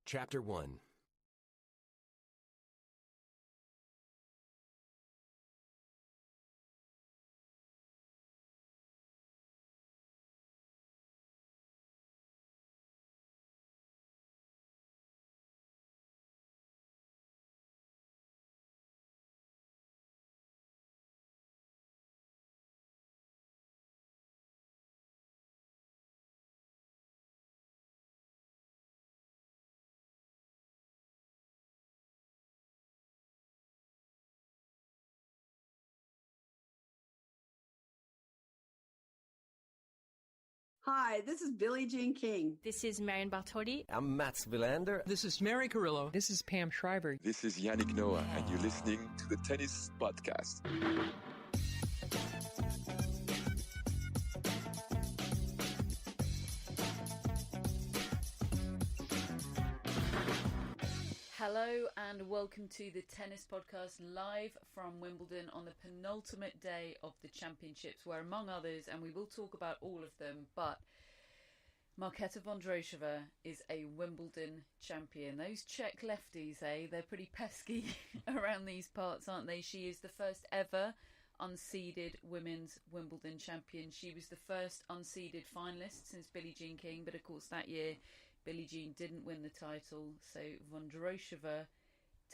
Chapter 1. Hi, this is Billie Jean King. This is Marion Bartoli. I'm Mats Wilander. This is Mary Carrillo. This is Pam Schreiber. This is Yannick Noah, and you're listening to the Tennis Podcast. Hello and welcome to the Tennis Podcast, live from Wimbledon on the penultimate day of the championships, where among others, and we will talk about all of them, but Marketa Vondrousova is a Wimbledon champion. Those Czech lefties, they're pretty pesky around these parts, aren't they? She is the first ever unseeded women's Wimbledon champion. She was the first unseeded finalist since Billie Jean King, but of course that year Billie Jean didn't win the title, so Vondrousova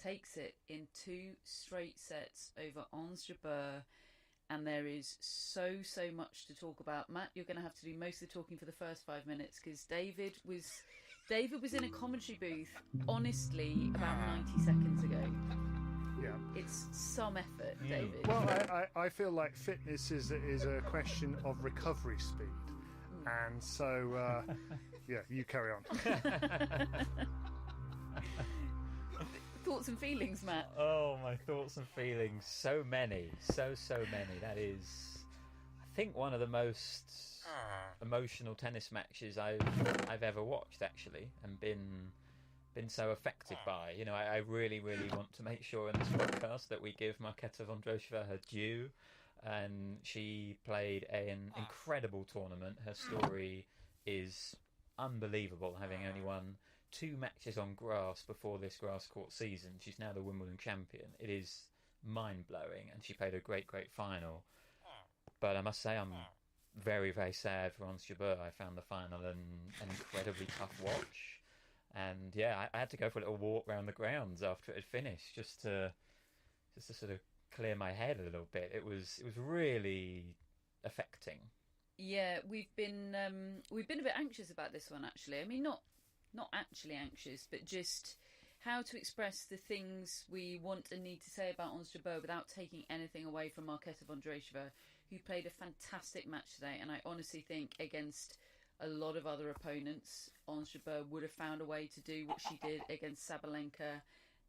takes it in 2 straight sets over Ons Jabeur, and there is so much to talk about. Matt, you're going to have to do most of the talking for the first 5 minutes, because David was in a commentary booth, honestly, about 90 seconds ago. Yeah. It's some effort, David. Well, I feel like fitness is a question of recovery speed. And so, yeah, you carry on. Thoughts and feelings, Matt? Oh, my thoughts and feelings. So many. So many. That is, I think, one of the most emotional tennis matches I've ever watched, actually, and been so affected by. You know, I really want to make sure in this podcast that we give Marketa Vondrousova her due. And she played an incredible tournament. Her story is unbelievable, having only won 2 matches on grass before this grass court season. She's now the Wimbledon champion. It is mind-blowing, and she played a great final. But I must say I'm very sad for Ons Jabeur. I found the final an incredibly tough watch. And yeah, I had to go for a little walk around the grounds after it had finished, just to sort of clear my head a little bit. It was really affecting. Yeah, we've been a bit anxious about this one, actually. I mean, not actually anxious, but just how to express the things we want and need to say about Ons Jabeur without taking anything away from Marketa Vondrousova, who played a fantastic match today. And I honestly think against a lot of other opponents, Ons Jabeur would have found a way to do what she did against Sabalenka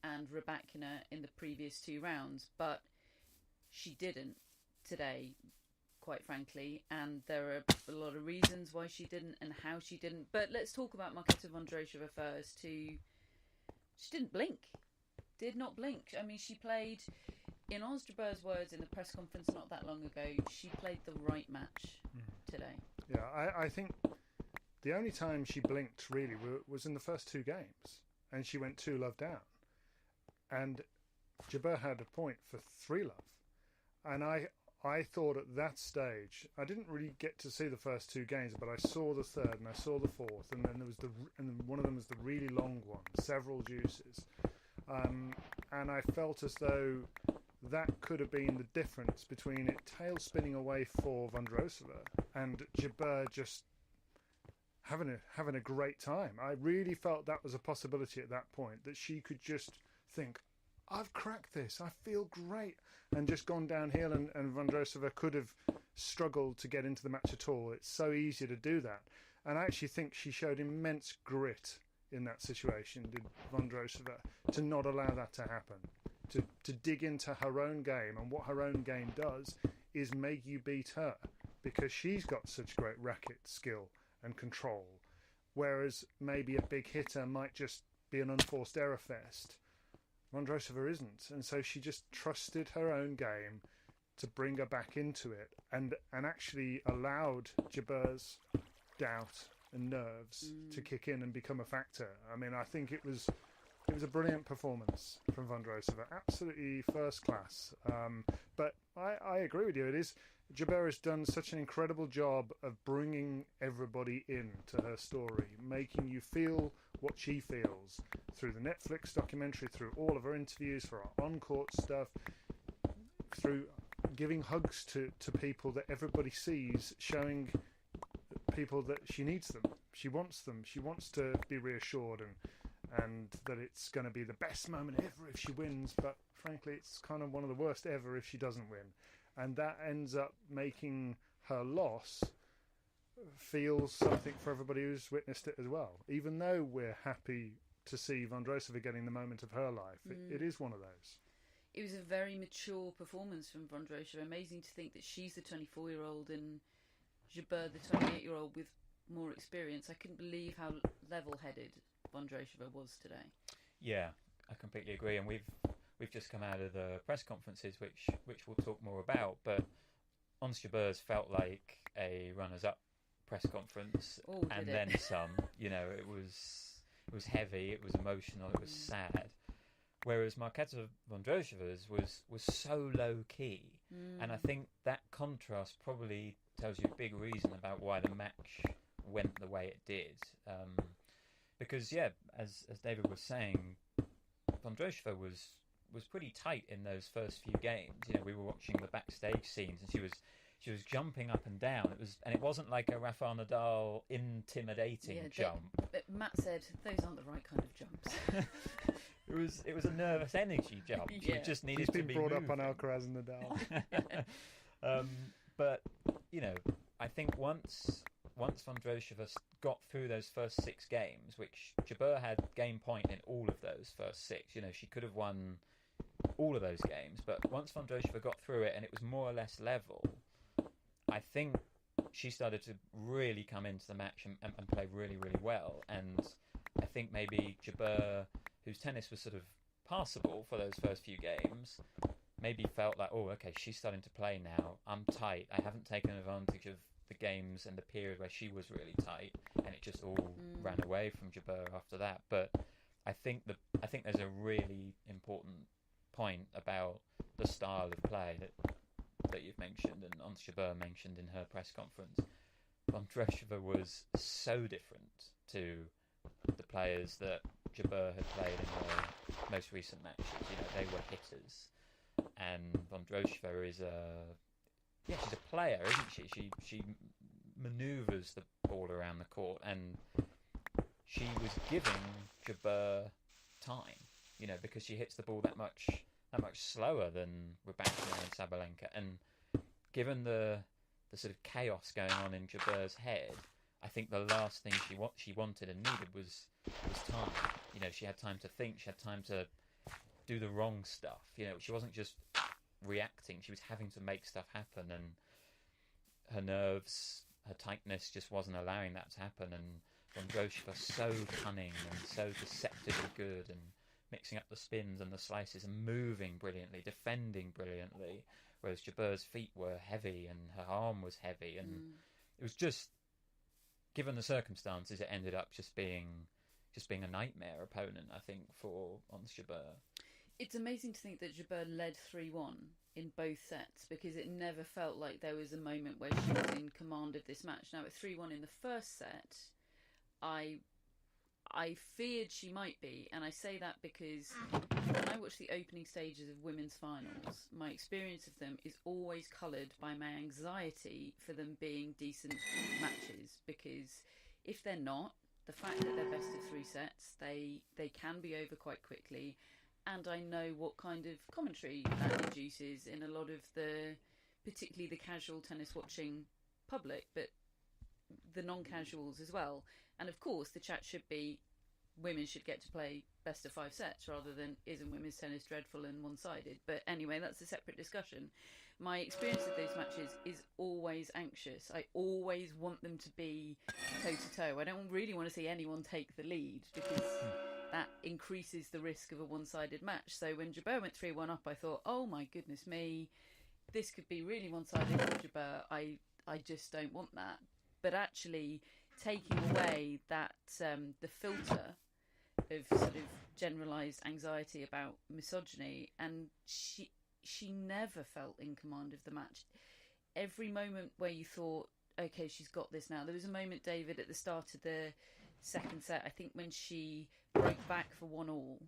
and Rybakina in the previous 2 rounds, but she didn't today, quite frankly, and there are a lot of reasons why she didn't and how she didn't. But let's talk about Marketa Vondrousova first. She didn't blink, did not blink. I mean, she played, in Ons Jabeur's words in the press conference not that long ago, she played the right match today. Yeah, I think the only time she blinked really was in the first 2 games, and she went 2-love down. And Jabeur had a point for 3-love. And I thought at that stage, I didn't really get to see the first 2 games, but I saw the third and I saw the fourth, and then there was one of them was the really long one, several deuces. And I felt as though that could have been the difference between it tail spinning away for Vondrousova and Jabeur just having a great time. I really felt that was a possibility at that point, that she could just think, I've cracked this, I feel great, and just gone downhill, and Vondrousova could have struggled to get into the match at all. It's so easy to do that. And I actually think she showed immense grit in that situation, did Vondrousova, to not allow that to happen, to dig into her own game. And what her own game does is make you beat her, because she's got such great racket skill and control, whereas maybe a big hitter might just be an unforced error fest. Vondrousova isn't, and so she just trusted her own game to bring her back into it, and actually allowed Jabeur's doubt and nerves to kick in and become a factor. I mean, I think it was a brilliant performance from Vondrousova, absolutely first class. But I agree with you. It is, Jabeur has done such an incredible job of bringing everybody in to her story, making you feel what she feels through the Netflix documentary, through all of her interviews, for her on-court stuff, through giving hugs to people that everybody sees, showing people that she needs them, she wants them, she wants to be reassured, and that it's going to be the best moment ever if she wins, but frankly it's kind of one of the worst ever if she doesn't win. And that ends up making her loss feel something for everybody who's witnessed it as well. Even though we're happy to see Vondrousova getting the moment of her life, it is one of those. It was a very mature performance from Vondrousova. Amazing to think that she's the 24-year-old and Jabeur the 28-year-old with more experience. I couldn't believe how level-headed Vondrousova was today. Yeah, I completely agree. And we've just come out of the press conferences, which we'll talk more about. But Ons Jabeur's felt like a runners-up press conference, and then some. You know, it was heavy, it was emotional, it was sad. Whereas Marketa Vondrousova's was so low key, and I think that contrast probably tells you a big reason about why the match went the way it did. Because as David was saying, Vondrousova was pretty tight in those first few games. You know, we were watching the backstage scenes, and she was jumping up and down. It wasn't like a Rafael Nadal intimidating jump. Matt said those aren't the right kind of jumps. It was a nervous energy jump. Yeah. It just needed He's been to be brought moving. up on Alcaraz and Nadal. But you know, I think once Vondrousova got through those first 6 games, which Jabeur had game point in all of those first 6. You know, she could have won all of those games, but once Vondrousova got through it and it was more or less level, I think she started to really come into the match and play really, really well. And I think maybe Jabeur, whose tennis was sort of passable for those first few games, maybe felt like, oh, okay, she's starting to play now. I'm tight. I haven't taken advantage of the games and the period where she was really tight, and it just all ran away from Jabeur after that. But I think there's a really important point about the style of play that you've mentioned, and Ons Jabeur mentioned in her press conference. Vondrousova was so different to the players that Jabeur had played in her most recent matches. You know, they were hitters, and Vondrousova is she's a player, isn't she? She manoeuvres the ball around the court, and she was giving Jabeur time, you know, because she hits the ball that much slower than Rybakina and Sabalenka. And given the sort of chaos going on in Jabeur's head, I think the last thing she wanted and needed was time. You know, she had time to think, she had time to do the wrong stuff. You know, she wasn't just reacting, she was having to make stuff happen, and her nerves, her tightness just wasn't allowing that to happen. And Vondrousova was so cunning and so deceptively good, and mixing up the spins and the slices and moving brilliantly, defending brilliantly, whereas Jabeur's feet were heavy and her arm was heavy, and it was just, given the circumstances, it ended up just being a nightmare opponent, I think, for Ons Jabeur. It's amazing to think that Jabeur led 3-1 in both sets, because it never felt like there was a moment where she was in command of this match. Now, at 3-1 in the first set, I feared she might be, and I say that because when I watch the opening stages of women's finals, my experience of them is always coloured by my anxiety for them being decent matches, because if they're not, the fact that they're best of 3 sets, they can be over quite quickly, and I know what kind of commentary that induces in a lot of particularly the casual tennis watching public, but the non-casuals as well. And of course the chat should be, women should get to play best of 5 sets rather than isn't women's tennis dreadful and one-sided. But anyway, that's a separate discussion. My experience of those matches is always anxious. I always want them to be toe-to-toe. I don't really want to see anyone take the lead, because that increases the risk of a one-sided match. So when Jabeur went 3-1 up, I thought, oh my goodness me, this could be really one-sided for Jabeur. I just don't want that. But actually, taking away that the filter of sort of generalised anxiety about misogyny, and she never felt in command of the match. Every moment where you thought, okay, she's got this now. There was a moment, David, at the start of the second set, I think when she broke back for 1-1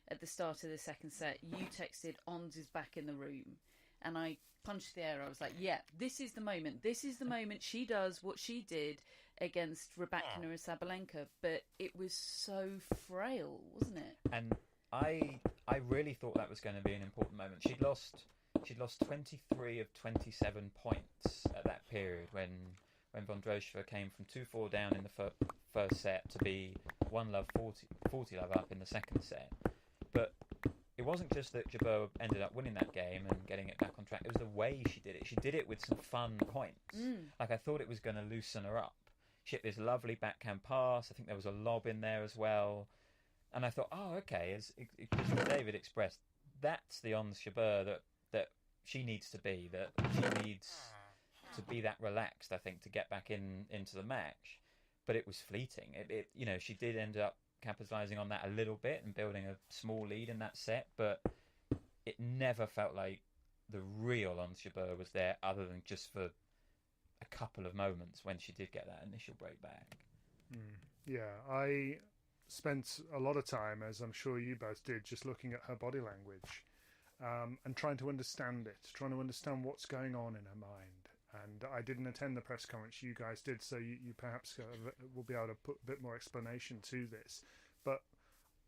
at the start of the second set, you texted, Ons is back in the room. And I punched the air. I was like, yeah, this is the moment. This is the moment she does what she did against Rybakina and Sabalenka. But it was so frail, wasn't it? And I really thought that was going to be an important moment. She'd lost 23 of 27 points at that period when Vondrousova came from 2-4 down in the first set to be 1-love 40 love up in the second set. But it wasn't just that Jabeur ended up winning that game and getting it back on track. It was the way she did it. She did it with some fun points. Like, I thought it was going to loosen her up. She hit this lovely backhand pass. I think there was a lob in there as well. And I thought, oh, okay, as David expressed, that's the Ons Jabeur that she needs to be. That she needs to be that relaxed, I think, to get back into the match. But it was fleeting. She did end up capitalising on that a little bit and building a small lead in that set, but it never felt like the real Ons Jabeur was there, other than just for a couple of moments when she did get that initial break back. Yeah, I spent a lot of time, as I'm sure you both did, just looking at her body language and trying to understand it, trying to understand what's going on in her mind. And I didn't attend the press conference, you guys did, so you perhaps will be able to put a bit more explanation to this. But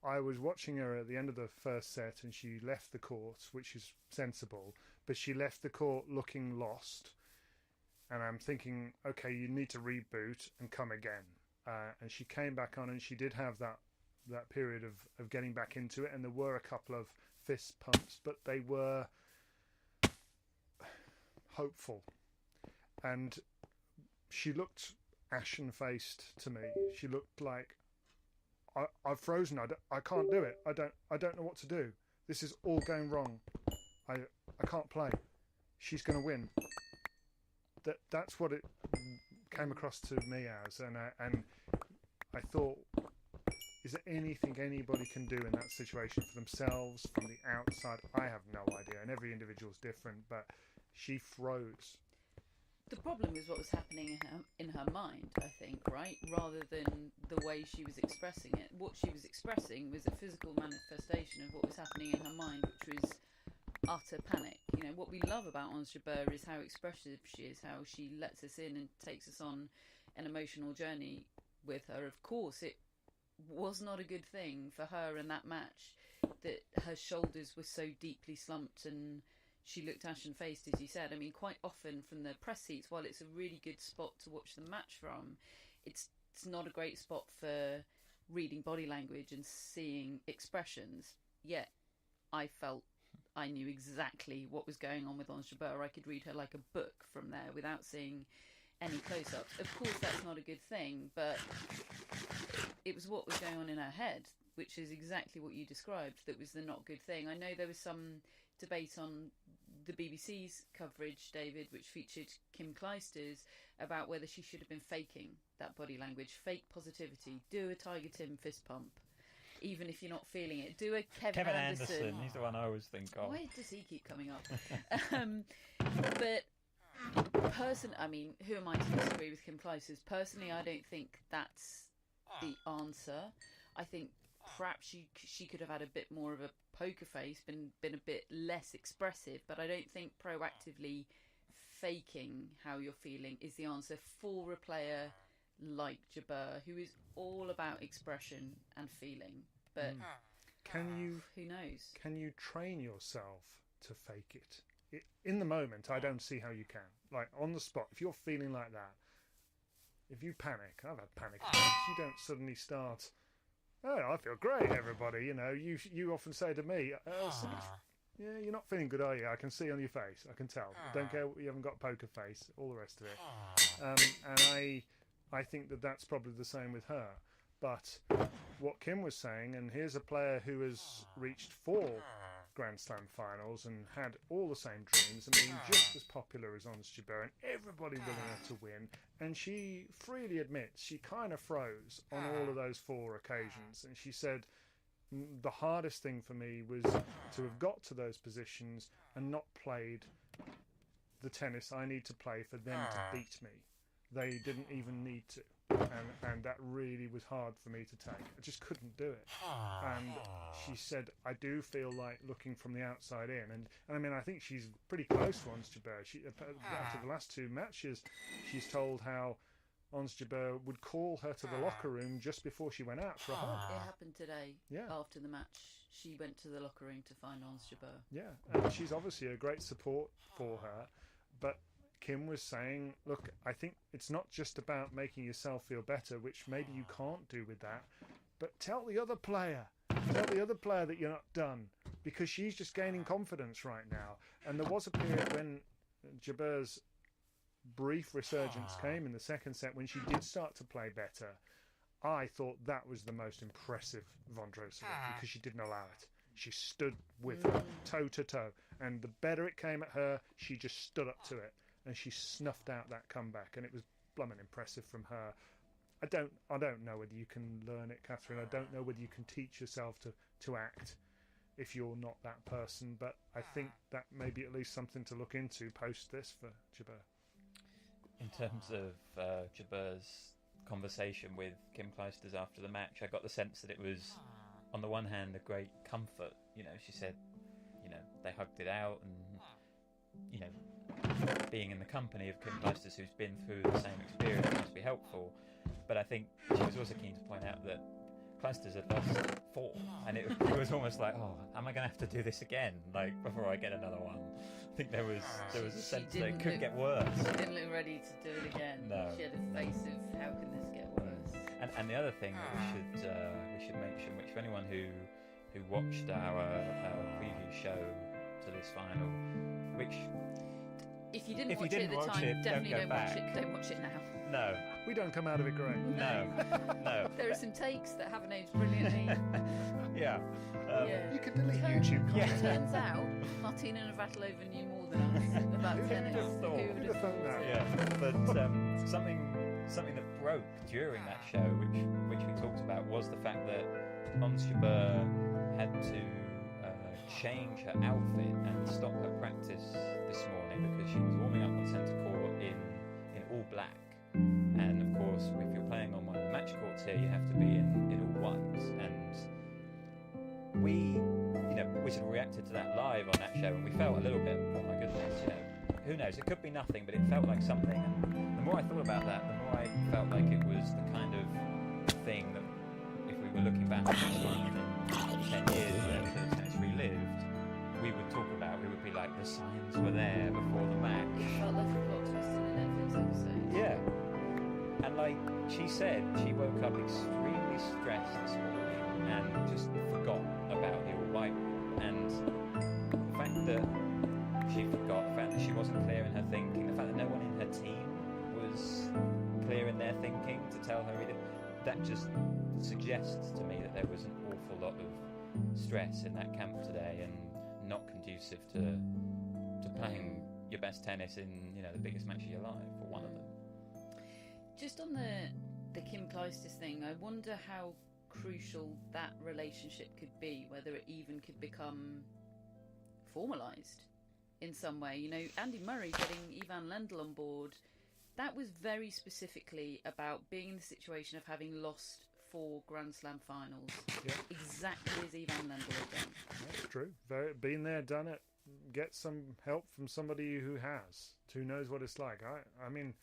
I was watching her at the end of the first set, and she left the court, which is sensible, but she left the court looking lost. And I'm thinking, okay, you need to reboot and come again. And she came back on, and she did have that period of getting back into it, and there were a couple of fist pumps, but they were hopeful. And she looked ashen-faced to me. She looked like, I've frozen. I can't do it. I don't know what to do. This is all going wrong. I can't play. She's going to win. That's what it came across to me as, and I thought, is there anything anybody can do in that situation for themselves from the outside? I have no idea, and every individual's different. But she froze. The problem was what was happening in her mind, I think, right? Rather than the way she was expressing it. What she was expressing was a physical manifestation of what was happening in her mind, which was utter panic. You know, what we love about Ons Jabeur is how expressive she is, how she lets us in and takes us on an emotional journey with her. Of course, it was not a good thing for her in that match that her shoulders were so deeply slumped and she looked ashen-faced, as you said. I mean, quite often from the press seats, while it's a really good spot to watch the match from, it's not a great spot for reading body language and seeing expressions. Yet, I felt I knew exactly what was going on with Ons Jabeur. I could read her like a book from there without seeing any close-ups. Of course, that's not a good thing, but it was what was going on in her head, which is exactly what you described, that was the not good thing. I know there was some debate on the BBC's coverage, David, which featured Kim Clijsters, about whether she should have been faking that body language, fake positivity, do a Tiger Tim fist pump, even if you're not feeling it. Do a Kevin Anderson. He's the one I always think of. Why does he keep coming up? But I mean, who am I to disagree with Kim Clijsters? Personally, I don't think that's the answer. I think perhaps she could have had a bit more of a poker face, been a bit less expressive, but I don't think proactively faking how you're feeling is the answer for a player like Jabeur, who is all about expression and feeling. But who knows? Can you train yourself to fake it? In the moment, I don't see how you can. Like, on the spot, if you're feeling like that, if you panic, I've had panic attacks, you don't suddenly start, oh, I feel great, everybody. You know, you often say to me, yeah, you're not feeling good, are you? I can see on your face. I can tell. Don't care, you haven't got a poker face, all the rest of it. And I think that's probably the same with her. But what Kim was saying, and here's a player who has reached 4 Grand Slam finals and had all the same dreams and been just as popular as Ons Jabeur and everybody willing her to win. And she freely admits she kind of froze on all of those 4 occasions. And she said, the hardest thing for me was to have got to those positions and not played the tennis I need to play for them to beat me. They didn't even need to. And that really was hard for me to take. I just couldn't do it. And she said, I do feel like looking from the outside in. And I mean, I think she's pretty close to Ons Jabeur. After the last 2 matches, she's told how Ons Jabeur would call her to the locker room just before she went out for a hug. It happened today. Yeah. After the match, she went to the locker room to find Ons Jabeur. Yeah, and she's obviously a great support for her. But Kim was saying, look, I think it's not just about making yourself feel better, which maybe you can't do with that, but tell the other player that you're not done, because she's just gaining confidence right now. And there was a period when Jabeur's brief resurgence came in the second set when she did start to play better. I thought that was the most impressive Vondrousova because she didn't allow it. She stood with her toe to toe, and the better it came at her, she just stood up to it. And she snuffed out that comeback, and it was blooming impressive from her. I don't know whether you can learn it, Catherine. I don't know whether you can teach yourself to act if you're not that person. But I think that may be at least something to look into post this for Jabeur. In terms of Jabeur's conversation with Kim Clijsters after the match, I got the sense that it was, on the one hand, a great comfort. You know, she said, you know, they hugged it out, and you know, being in the company of Kim Clijsters, who's been through the same experience, must be helpful. But I think she was also keen to point out that Clijsters had lost 4, and it was almost like, oh, am I going to have to do this again, like before I get another one? I think there was a sense that it could get worse. She didn't look ready to do it again. No. She had a face of, how can this get worse? And the other thing that we should mention, which for anyone who watched our preview show to this final, which if you didn't watch it at the time, definitely don't watch it. Don't watch it now. No, We don't come out of it great. no. There are some takes that haven't aged brilliantly. Yeah. You can delete YouTube content. Turns out, Martina Navratilova knew more than us about tennis. have thought? Who would have thought? that? Yeah, but something that broke during that show, which we talked about, was the fact that Ons Jabeur had to change her outfit and stop her practice this morning because she was warming up on centre court in all black. And of course, if you're playing on one of the match courts here, you have to be in all whites. And we sort of reacted to that live on that show, and we felt a little bit, oh my goodness, who knows? It could be nothing, but it felt like something. And the more I thought about that, the more I felt like it was the kind of thing that, if we were looking back on this one in 10 years when tennis relived, we would talk about. We would be like, the signs were there before the match. It felt like a plot twist in a Netflix episode. Yeah. And like she said, she woke up extremely stressed this morning and just forgot about the all-white rule. And the fact that she forgot, the fact that she wasn't clear in her thinking, the fact that no one in her team was clear in their thinking to tell her either, that just suggests to me that there was an awful lot of stress in that camp today and not conducive to playing your best tennis in, the biggest match of your life, or one of them. Just on the Kim Clijsters thing, I wonder how crucial that relationship could be, whether it even could become formalised in some way. Andy Murray getting Ivan Lendl on board, that was very specifically about being in the situation of having lost 4 Grand Slam finals, exactly as Ivan Lendl had done. That's true. Been there, done it. Get some help from somebody who has, who knows what it's like. I mean,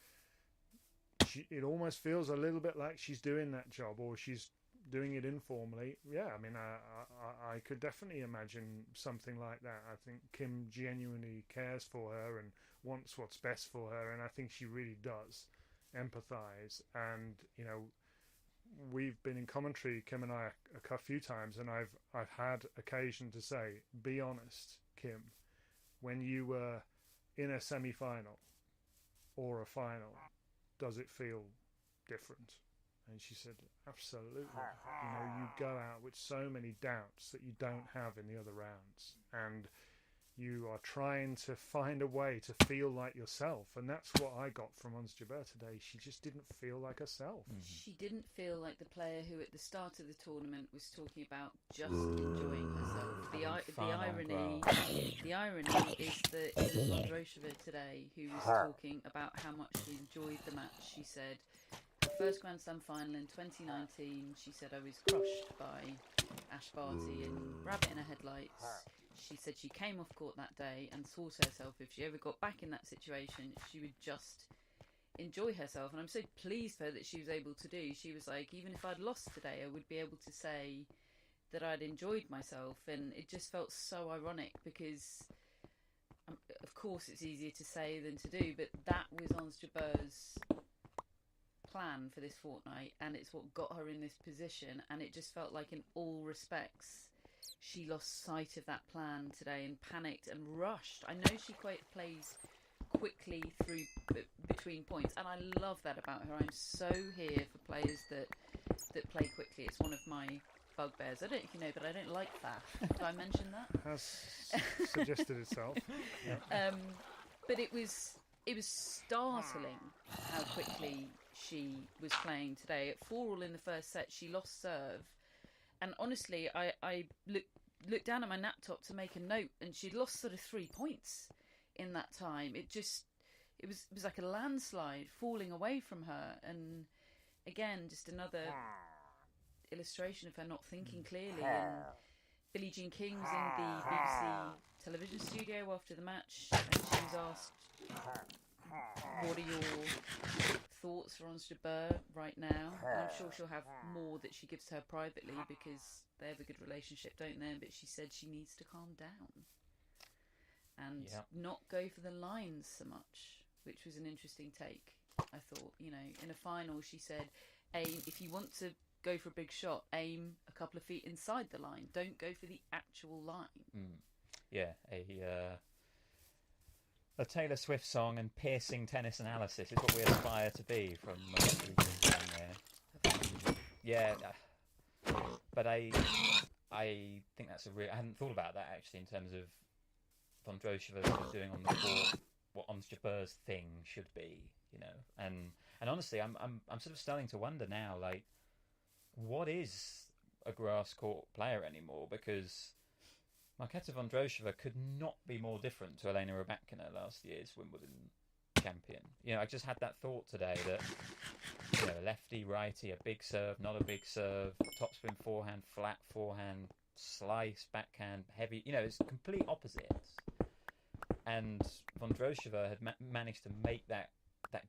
it almost feels a little bit like she's doing that job, or she's doing it informally. Yeah, I mean, I could definitely imagine something like that. I think Kim genuinely cares for her and wants what's best for her, and I think she really does empathise. And we've been in commentary, Kim and I, a few times, and I've had occasion to say, be honest, Kim, when you were in a semi-final or a final, does it feel different? And she said, absolutely. You know, you go out with so many doubts that you don't have in the other rounds. And you are trying to find a way to feel like yourself. And that's what I got from Ons Jabeur today. She just didn't feel like herself. She didn't feel like the player who at the start of the tournament was talking about just enjoying herself. The irony is that it was Vondrousova today who was talking about how much she enjoyed the match. She said her first Grand Slam final in 2019, she said, I was crushed by Ash Barty and Rabbit in her headlights. She said she came off court that day and thought to herself if she ever got back in that situation, she would just enjoy herself. And I'm so pleased for her that she was able to do. She was like, even if I'd lost today, I would be able to say that I'd enjoyed myself. And it just felt so ironic because, of course, it's easier to say than to do, but that was Ons Jabeur's plan for this fortnight, and it's what got her in this position. And it just felt like in all respects she lost sight of that plan today and panicked and rushed. I know she plays quickly through between points, and I love that about her. I'm so here for players that play quickly. It's one of my bugbears. I don't know if you know, but I don't like that. Did I mention that? Has suggested itself. Yeah. But it was startling how quickly she was playing today. At 4-all in the first set, she lost serve. And honestly, I looked down at my laptop to make a note, and she'd lost sort of 3 points in that time. It was like a landslide falling away from her. And again, just another illustration of her not thinking clearly. And Billie Jean King was in the BBC television studio after the match, and she was asked, what are your thoughts for Ons Jabeur right now? And I'm sure she'll have more that she gives to her privately because they have a good relationship, don't they? But she said she needs to calm down and not go for the lines so much, which was an interesting take. I thought, you know, in a final she said, aim, if you want to go for a big shot, aim a couple of feet inside the line, don't go for the actual line. A Taylor Swift song and piercing tennis analysis is what we aspire to be from there. Yeah, but I think that's I hadn't thought about that actually in terms of Vondrousova doing on the court what Ons Jabeur's thing should be, you know. And honestly, I'm sort of starting to wonder now, like, what is a grass court player anymore? Because Marketa Vondrousova could not be more different to Elena Rybakina, last year's Wimbledon champion. You know, I just had that thought today that, you know, lefty, righty, a big serve, not a big serve, topspin forehand, flat forehand, slice, backhand, heavy. You know, it's complete opposites. And Vondrousova had managed to make that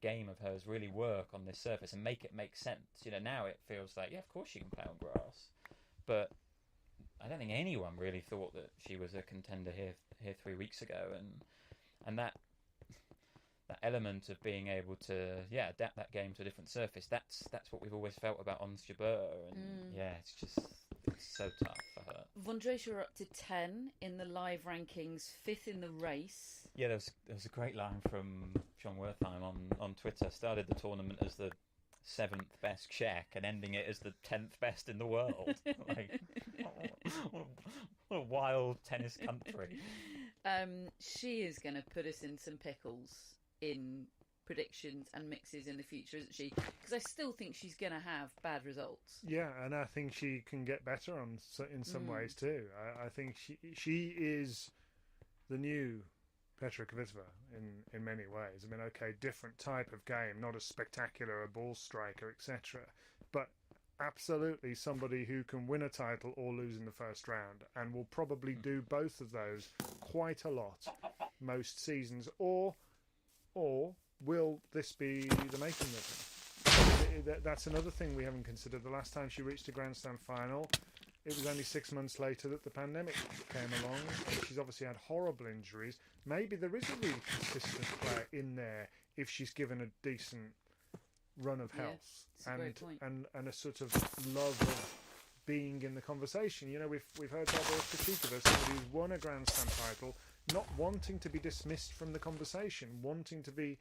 game of hers really work on this surface and make it make sense. You know, now it feels like, yeah, of course she can play on grass, but I don't think anyone really thought that she was a contender here 3 weeks ago, and that element of being able to adapt that game to a different surface, that's what we've always felt about Ons Jabeur, and it's so tough for her. Vondrousova up to 10 in the live rankings, 5th in the race. Yeah, there was a great line from John Wertheim on Twitter. Started the tournament as the 7th best Czech and ending it as the 10th best in the world. Like, what a wild tennis country. She is going to put us in some pickles in predictions and mixes in the future, isn't she? Because I still think she's going to have bad results. Yeah, and I think she can get better in some ways too. I think she is the new Petra Kvitova in many ways. I mean, okay, different type of game, not as spectacular a ball striker, etc. But absolutely somebody who can win a title or lose in the first round, and will probably do both of those quite a lot most seasons. Or will this be the making of her? That's another thing we haven't considered. The last time she reached a Grand Slam final, it was only 6 months later that the pandemic came along, and she's obviously had horrible injuries. Maybe there is a really consistent player in there if she's given a decent run of health and a sort of love of being in the conversation. You know, we've heard Barbara Krejcikova, somebody who's won a Grand Slam title, not wanting to be dismissed from the conversation, wanting to be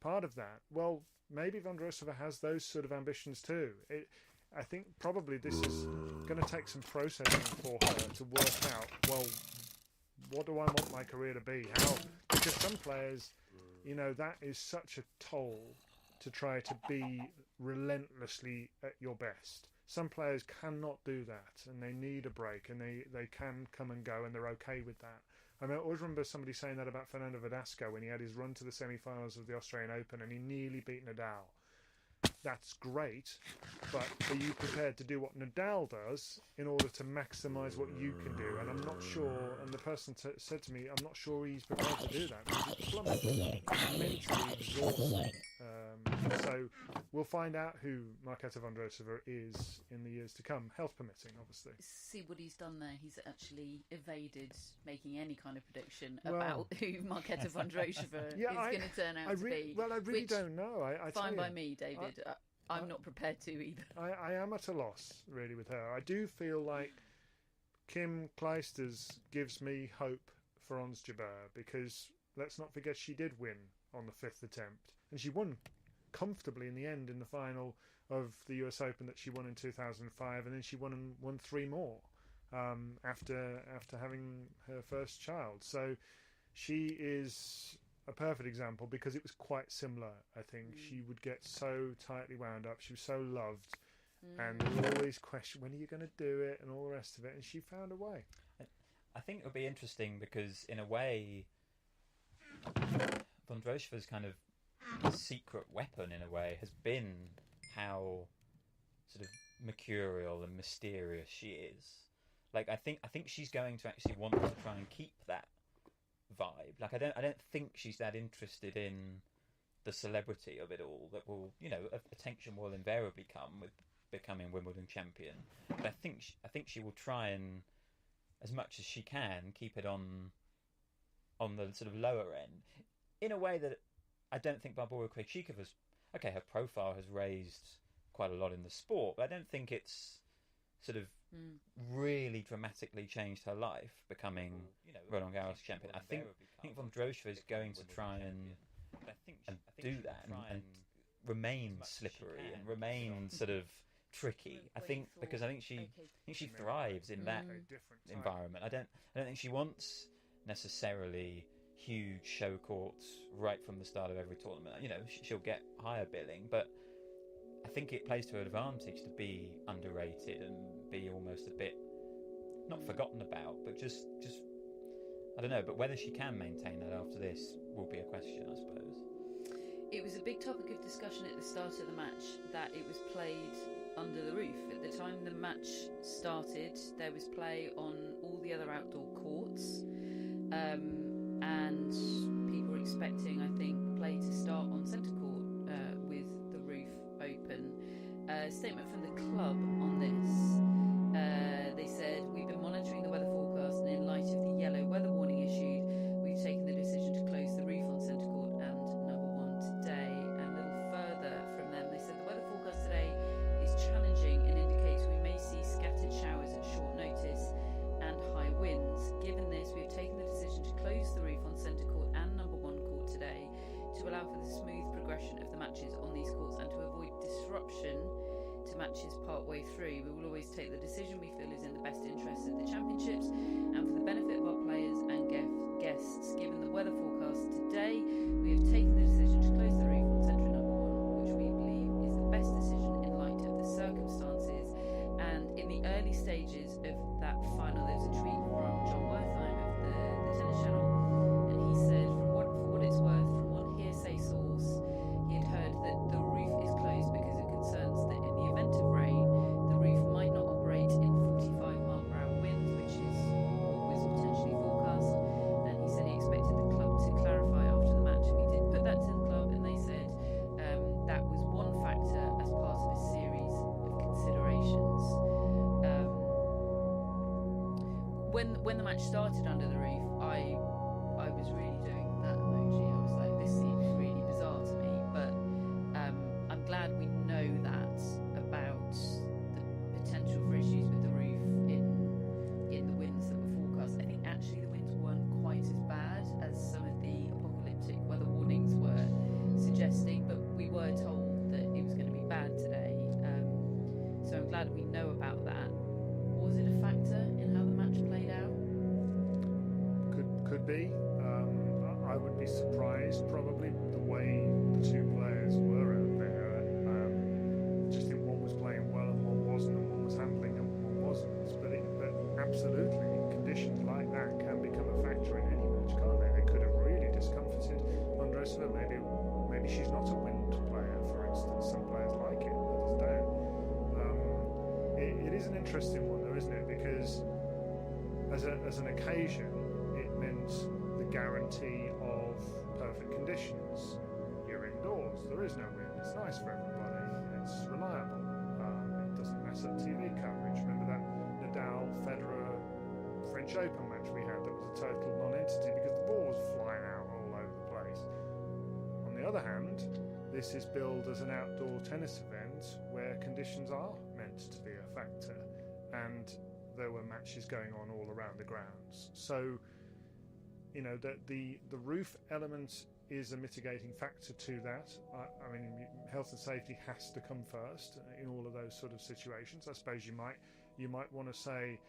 part of that. Well, maybe Vondrousova has those sort of ambitions too. I think probably this is going to take some processing for her to work out, well, what do I want my career to be? How? Because some players, that is such a toll to try to be relentlessly at your best. Some players cannot do that, and they need a break, and they can come and go, and they're okay with that. I always remember somebody saying that about Fernando Verdasco when he had his run to the semi-finals of the Australian Open and he nearly beat Nadal. That's great, but are you prepared to do what Nadal does in order to maximise what you can do? And I'm not sure, and the person said to me, I'm not sure he's prepared to do that because it's plummeting, mentally exhausting. So we'll find out who Marketa Vondrousova is in the years to come, health permitting, obviously. See what he's done there. He's actually evaded making any kind of prediction about who Marketa Vondrousova is going to turn out to be. Well, I really don't know. I fine by me, David. I'm not prepared to either. I am at a loss, really, with her. I do feel like Kim Clijsters gives me hope for Ons Jabeur because let's not forget she did win on the 5th attempt. And she won comfortably in the end in the final of the US Open that she won in 2005, and then she won 3 more after having her first child. So she is a perfect example because it was quite similar. I think she would get so tightly wound up. She was so loved, and there were always question, when are you going to do it, and all the rest of it. And she found a way. I think it'll be interesting because, in a way, Vondrousova's kind of secret weapon, in a way, has been how sort of mercurial and mysterious she is. Like, I think she's going to actually want to try and keep that vibe. Like, I don't think she's that interested in the celebrity of it all. That will, attention will invariably come with becoming Wimbledon champion. But I think she will try and, as much as she can, keep it on the sort of lower end, in a way that I don't think Barbora Krejcikova's... Okay, her profile has raised quite a lot in the sport, but I don't think it's sort of really dramatically changed her life, becoming Roland Garros champion. I think Vondrousova is going to try and do that and remain slippery and remain sort of tricky. I think because I think she thrives in that environment. I don't think she wants necessarily huge show courts right from the start of every tournament. She'll get higher billing, but I think it plays to her advantage to be underrated and be almost a bit not forgotten about, but just I don't know. But whether she can maintain that after this will be a question, I suppose. It was a big topic of discussion at the start of the match that it was played under the roof. At the time the match started, there was play on all the other outdoor courts. And people were expecting, I think, play to start on centre court with the roof open. A statement from the club on this. They said, "We've been monitoring the weather forecast, and in light of the yellow weather warning issued, we've taken the decision to close the roof on centre court and number 1 today." And a little further from them, they said the weather forecast today is challenging and indicates we may see scattered showers at short notice and high winds. Given this, we've taken the decision to close the roof on centre court and number 1 court today to allow for the smooth progression of the matches on these courts and to avoid disruption to matches part way through. We will always take the decision we feel is in the best interest of the championships and for the benefit of our players and guests. Given the weather forecast today, we have taken the decision to close the roof on centre number 1, which we believe is the best decision in light of the circumstances. And in the early stages of that final, there was a tweet from John Wertheim of the Tennis Channel, and he said, for what it's worth, from one hearsay source, he had heard that the roof is closed because of concerns that in the event of rain, the roof might not operate in 45-mile-per-hour winds, which is what was potentially forecast. And he said he expected the club to clarify after the match. We did put that to the club, and they said that was one factor as part of a series of considerations. When the match started under the roof, I was really doing that emoji. I was like, this seems really bizarre to me, but I'm glad we know that about the potential for issues with the roof in the winds that were forecast. I think actually the winds weren't quite as bad as some of the apocalyptic weather warnings were suggesting, but we were told glad we know about that. Was it a factor in how the match played out? Could be. I would be surprised probably the way the two players were out there. Just think one was playing well and one wasn't, and one was handling and one wasn't. But absolutely, conditions like that can become a factor in any match, can't they? They could have really discomforted Vondrousova. Maybe she's not a wind player, for instance. Some players like it, others don't. It is an interesting one, though, isn't it? Because as an occasion, it meant the guarantee of perfect conditions. You're indoors, there is no wind, it's nice for everybody, it's reliable, it doesn't mess up TV coverage. Remember that Nadal-Federer French Open match we had that was a total non-entity because the ball was flying out all over the place. On the other hand, this is billed as an outdoor tennis event where conditions are meant to be a factor, and there were matches going on all around the grounds. So, you know, the roof element is a mitigating factor to that. I mean, health and safety has to come first in all of those sort of situations. I suppose you might want to say,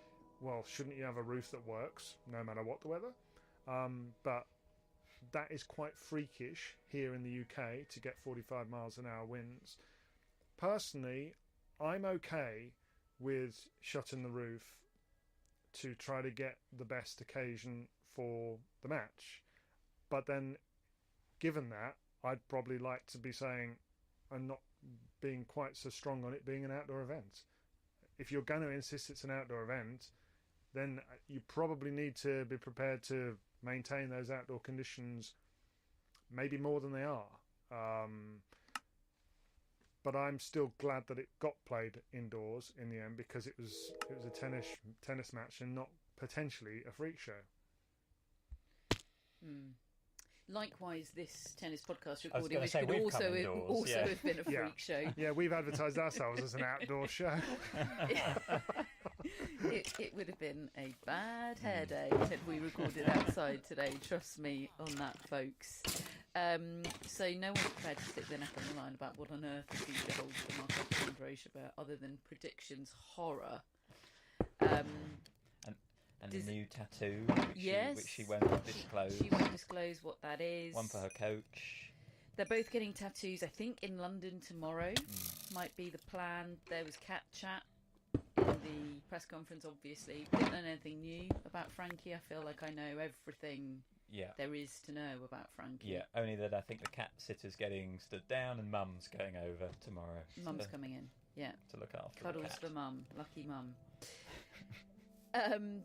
well, shouldn't you have a roof that works no matter what the weather? But that is quite freakish here in the UK to get 45 miles an hour winds. Personally, I'm okay with shutting the roof to try to get the best occasion for the match. But then, given that, I'd probably like to be saying I'm not being quite so strong on it being an outdoor event. If you're going to insist it's an outdoor event, then you probably need to be prepared to maintain those outdoor conditions maybe more than they are. But I'm still glad that it got played indoors in the end, because it was a tennis match and not potentially a freak show. Likewise, this tennis podcast I was recording, gonna which say, could we've also come indoors, yeah. have been a freak show. Yeah, we've advertised ourselves as an outdoor show. It would have been a bad hair day had we recorded outside today. Trust me on that, folks. So no one's prepared to stick their neck on the line about what on earth the future holds for Marketa Vondrousova, other than predictions horror. And a new tattoo, which she won't disclose. She won't disclose what that is. One for her coach. They're both getting tattoos, I think, in London tomorrow. Might be the plan. There was cat chat in the press conference, obviously. Didn't know anything new about Frankie. I feel like I know everything there is to know about Frankie. Yeah, only that I think the cat sitter's getting stood down and Mum's going over tomorrow. Mum's coming in, yeah. To look after Cuddles the cat. for Mum. Lucky Mum.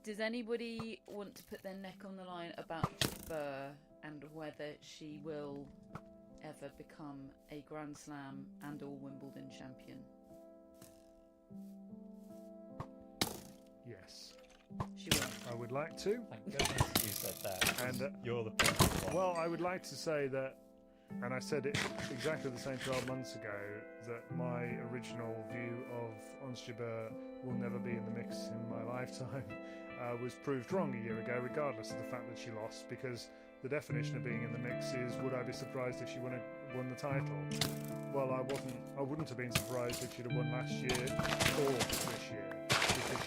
Does anybody want to put their neck on the line about Jabeur and whether she will ever become a Grand Slam and or Wimbledon champion? Yes. She will. I would like to. Thank goodness you said that. And you're the perfect one. well, I would like to say that, and I said it exactly the same 12 months ago, that my original view of Ons Jabeur will never be in the mix in my lifetime was proved wrong a year ago, regardless of the fact that she lost, because the definition of being in the mix is, would I be surprised if she won the title? Well, I wouldn't have been surprised if she'd have won last year or this year, because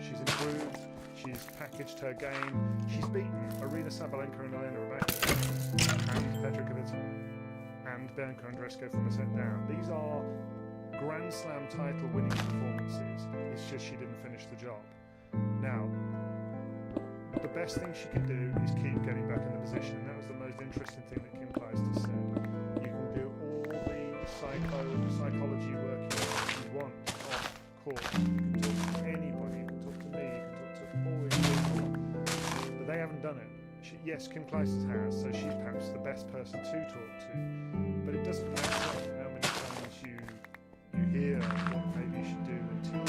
she's improved, she's packaged her game, she's beaten Aryna Sabalenka and Elena Rybakina and Petra Kvitova and Bianca Andreescu from a set down. These are Grand Slam title winning performances. It's just she didn't finish the job. Now, the best thing she can do is keep getting back in the position, and that was the most interesting thing that Kim Clijsters said. You can do all the psychology work you want off court. You can talk to anybody, you can talk to me, you can talk to all these people, but they haven't done it. Yes, Kim Clijsters has, so she's perhaps the best person to talk to, but it doesn't matter how many times you hear what maybe you should do until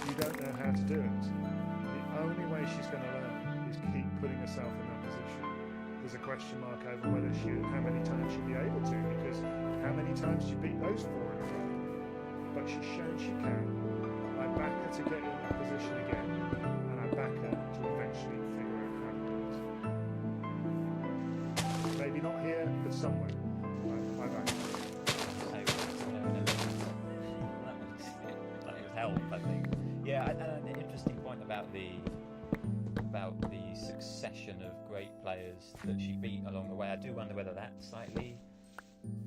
you don't know how to do it. The only way she's going to learn is keep putting herself in that position. There's a question mark over how many times she'll be able to, because how many times she beat those four in a row. But she's shown she can. I back her to get in that position again, and I back her to eventually figure out how to do it. Maybe not here, but somewhere. I back her. the succession of great players that she beat along the way. I do wonder whether that slightly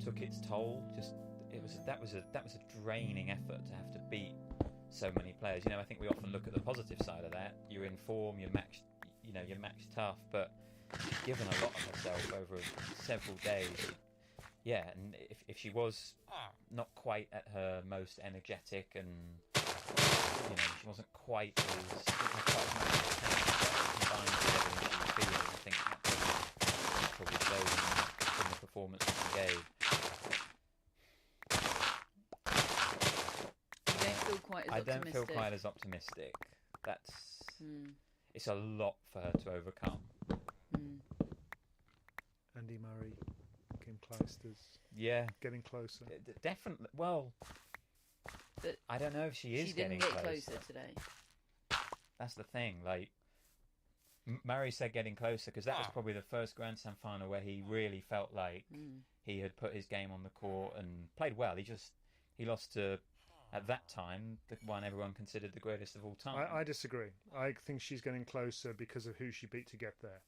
took its toll. That was a draining effort to have to beat so many players. I think we often look at the positive side of that. You're in form, you're matched tough, but she's given a lot of herself over several days. Yeah, and if she was not quite at her most energetic, and she wasn't quite as combined with everything she was feeling, I think that probably showed in the performance that she gave. I don't feel quite as optimistic. That's it's a lot for her to overcome. Andy Murray, Kim Clijsters. Yeah, getting closer. Definitely. Well, I don't know if she is getting closer. She didn't get closer today. That's the thing. Like Murray said, getting closer, because that was probably the first Grand Slam final where he really felt like he had put his game on the court and played well. He lost to, at that time, the one everyone considered the greatest of all time. I disagree. I think she's getting closer because of who she beat to get there.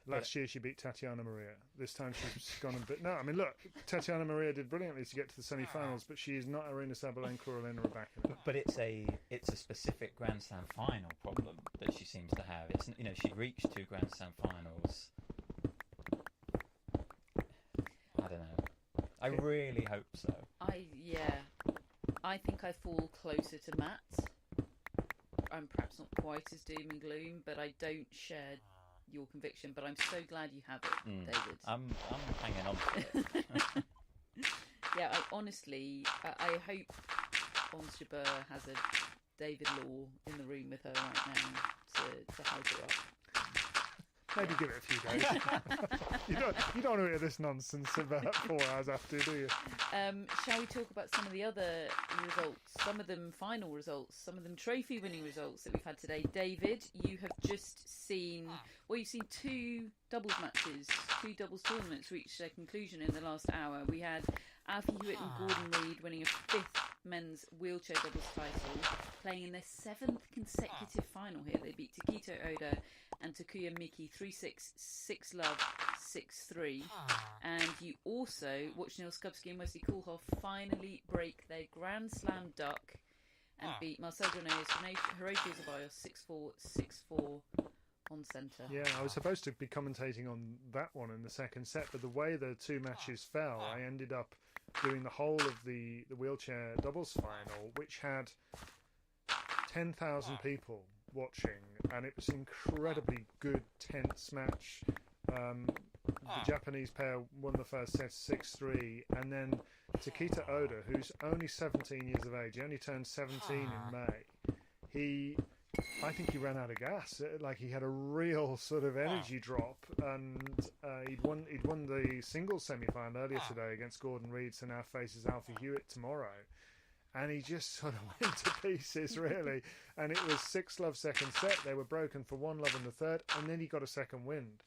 Last year she beat Tatiana Maria. This time she's gone a bit... No, I mean, look, Tatiana Maria did brilliantly to get to the semi-finals, but she is not Aryna Sabalenka or Elena Rybakina. But it's a specific Grand Slam final problem that she seems to have. It's she reached 2 Grand Slam finals. I don't know. I really hope so. I think I fall closer to Matt. I'm perhaps not quite as doom and gloom, but I don't share your conviction. But I'm so glad you have it, David. I'm hanging on to it. Yeah, I honestly hope Ons Jabeur has a David Law in the room with her right now to help her up. Maybe give it a few days. You don't want to hear this nonsense about 4 hours after, do you? Shall we talk about some of the other results? Some of them final results, some of them trophy-winning results that we've had today. David, you have just seen... Well, you've seen 2 doubles matches, 2 doubles tournaments reach their conclusion in the last hour. We had Alfie Hewitt and Gordon Reid winning a 5th men's wheelchair doubles title, playing in their 7th consecutive final here. They beat Takito Oda and Takuya Miki 3-6, 6-love, 6-3. And you also watched Neil Skupski and Wesley Koolhof finally break their Grand Slam duck and beat Marcel Granollers, Hiroshi Zabayos 6-4, 6-4 on centre. Yeah, I was supposed to be commentating on that one in the second set, but the way the 2 matches fell, I ended up doing the whole of the wheelchair doubles final, which had 10,000 people watching, and it was an incredibly good, tense match. The Japanese pair won the first set 6-3, and then Takito Oda, who's only 17 years of age, he only turned 17 in May, I think he ran out of gas. Like, he had a real sort of energy drop, and he'd won the singles semi-final earlier today against Gordon Reid, so now faces Alfie Hewitt tomorrow. And he just sort of went to pieces, really. And it was 6-love second set. They were broken for 1-love in the third, and then he got a second wind.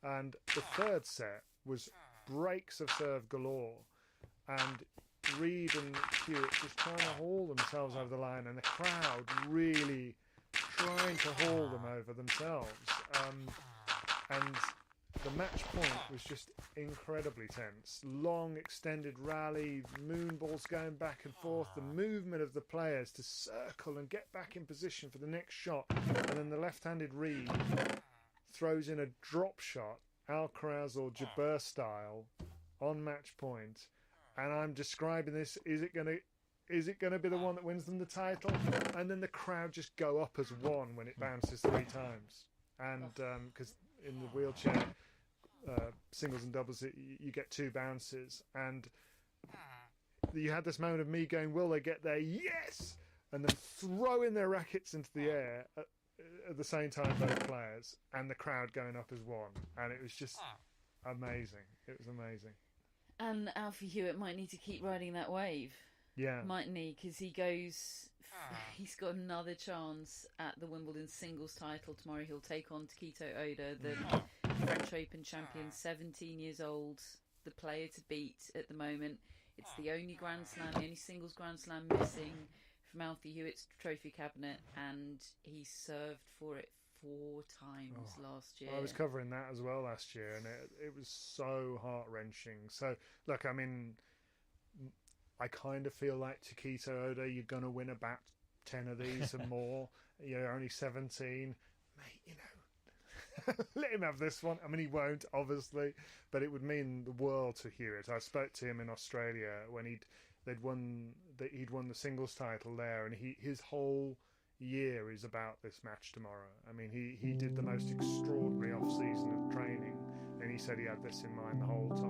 And the third set was breaks of serve galore. And Reid and Hewitt just trying to haul themselves over the line, and the crowd really trying to haul them over themselves. And the match point was just incredibly tense. Long, extended rally, moon balls going back and forth, the movement of the players to circle and get back in position for the next shot. And then the left-handed Reid throws in a drop shot, Alcaraz or Jabeur style, on match point. And I'm describing this, is it going to be the one that wins them the title? And then the crowd just go up as one when it bounces 3 times. And because in the wheelchair singles and doubles, you get 2 bounces. And you had this moment of me going, will they get there? Yes! And then throwing their rackets into the air at the same time, both players. And the crowd going up as one. And it was just amazing. It was amazing. And Alfie Hewitt might need to keep riding that wave. Yeah. Mightn't he? Because he's got another chance at the Wimbledon singles title tomorrow. He'll take on Takito Oda, the French Open champion, 17 years old, the player to beat at the moment. It's the only Grand Slam, the only singles Grand Slam missing from Alfie Hewitt's trophy cabinet, and he served for it 4 times last year. I was covering that as well last year, and it was so heart-wrenching. So, look, I mean, I kind of feel like Taketo Oda, you're going to win about 10 of these and more. You're only 17. Mate, you know, let him have this one. I mean, he won't, obviously, but it would mean the world to Hewitt. I spoke to him in Australia when he'd won the singles title there, and his whole year is about this match tomorrow. I mean, he did the most extraordinary off-season of training, and he said he had this in mind the whole time.